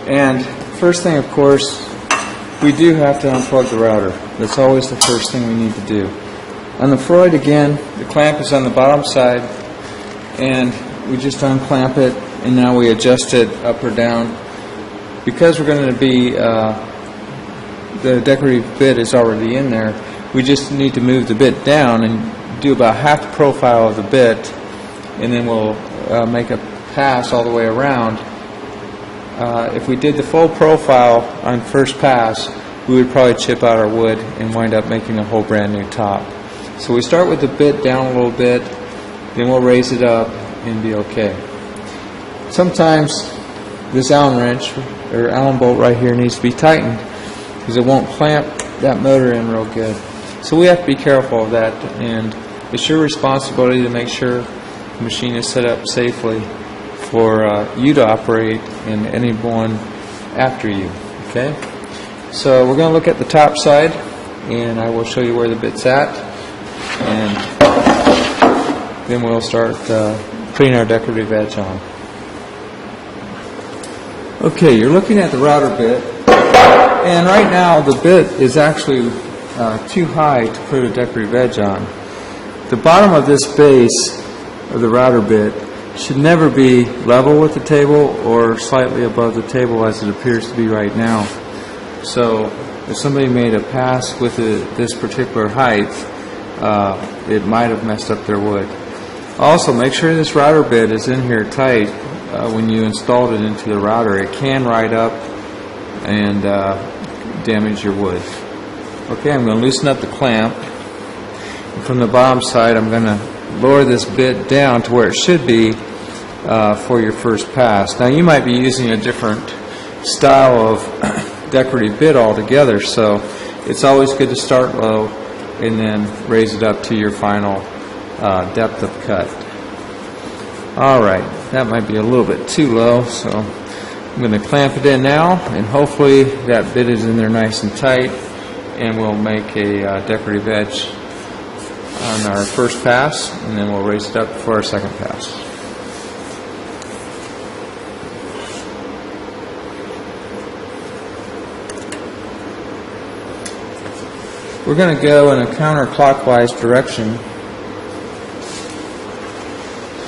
And first thing, of course, we do have to unplug the router. That's always the first thing we need to do. On the Freud, again, the clamp is on the bottom side, and we just unclamp it, and now we adjust it up or down. Because we're going to be, the decorative bit is already in there, we just need to move the bit down and do about half the profile of the bit, and then we'll make a pass all the way around. If we did the full profile on first pass, we would probably chip out our wood and wind up making a whole brand new top. So we start with the bit down a little bit, then we'll raise it up and be okay. Sometimes this Allen wrench or Allen bolt right here needs to be tightened because it won't clamp that motor in real good. So we have to be careful of that, and it's your responsibility to make sure the machine is set up safely for you to operate and anyone after you. Okay? So we're going to look at the top side, and I will show you where the bit's at, and then we'll start putting our decorative edge on. Okay, you're looking at the router bit, and right now the bit is actually too high to put a decorative edge on. The bottom of this base of the router bit should never be level with the table or slightly above the table as it appears to be right now. So if somebody made a pass with this particular height, it might have messed up their wood. Also, make sure this router bit is in here tight when you installed it into the router. It can ride up and damage your wood. Okay, I'm going to loosen up the clamp. And from the bottom side, I'm going to lower this bit down to where it should be for your first pass. Now, you might be using a different style of decorative bit altogether, so it's always good to start low and then raise it up to your final depth of cut. Alright, that might be a little bit too low, so I'm going to clamp it in now, and hopefully that bit is in there nice and tight, and we'll make a decorative edge on our first pass, and then we'll raise it up for our second pass. We're going to go in a counterclockwise direction,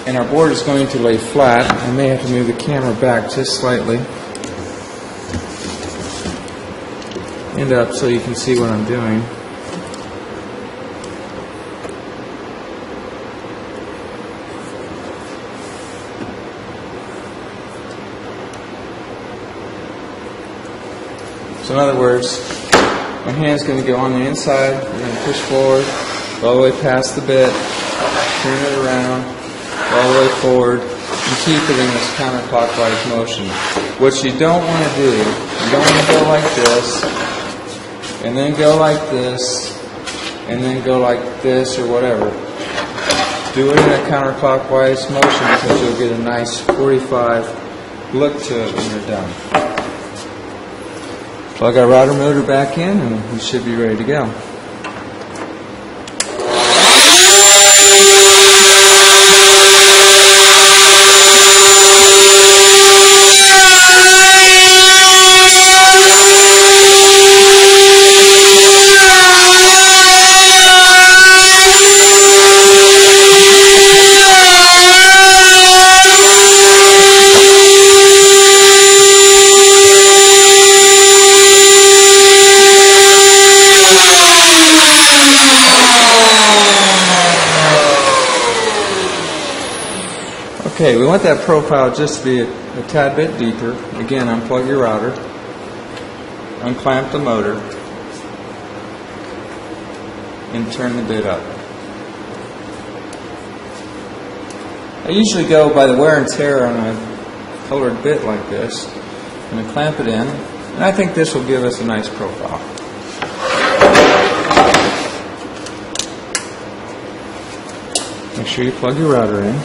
and our board is going to lay flat. I may have to move the camera back just slightly and up so you can see what I'm doing. So in other words, my hand's going to go on the inside, we're going to push forward, all the way past the bit, turn it around, all the way forward, and keep it in this counterclockwise motion. What you don't want to do, you don't want to go like this, and then go like this, and then go like this, or whatever. Do it in a counterclockwise motion because you'll get a nice 45 look to it when you're done. Plug our router motor back in, and we should be ready to go. Okay, we want that profile just to be a tad bit deeper. Again, unplug your router, unclamp the motor, and turn the bit up. I usually go by the wear and tear on a colored bit like this. I'm going to clamp it in, and I think this will give us a nice profile. Make sure you plug your router in.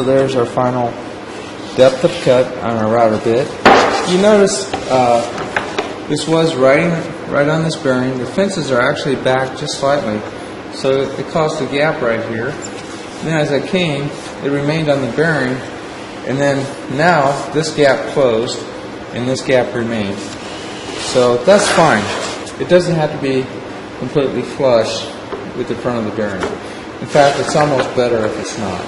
So there's our final depth of cut on our router bit. You notice this was right on this bearing. The fences are actually back just slightly, so it caused a gap right here. And then as I came, it remained on the bearing, and then now this gap closed and this gap remained. So that's fine. It doesn't have to be completely flush with the front of the bearing. In fact, it's almost better if it's not.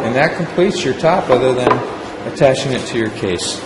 And that completes your top other than attaching it to your case.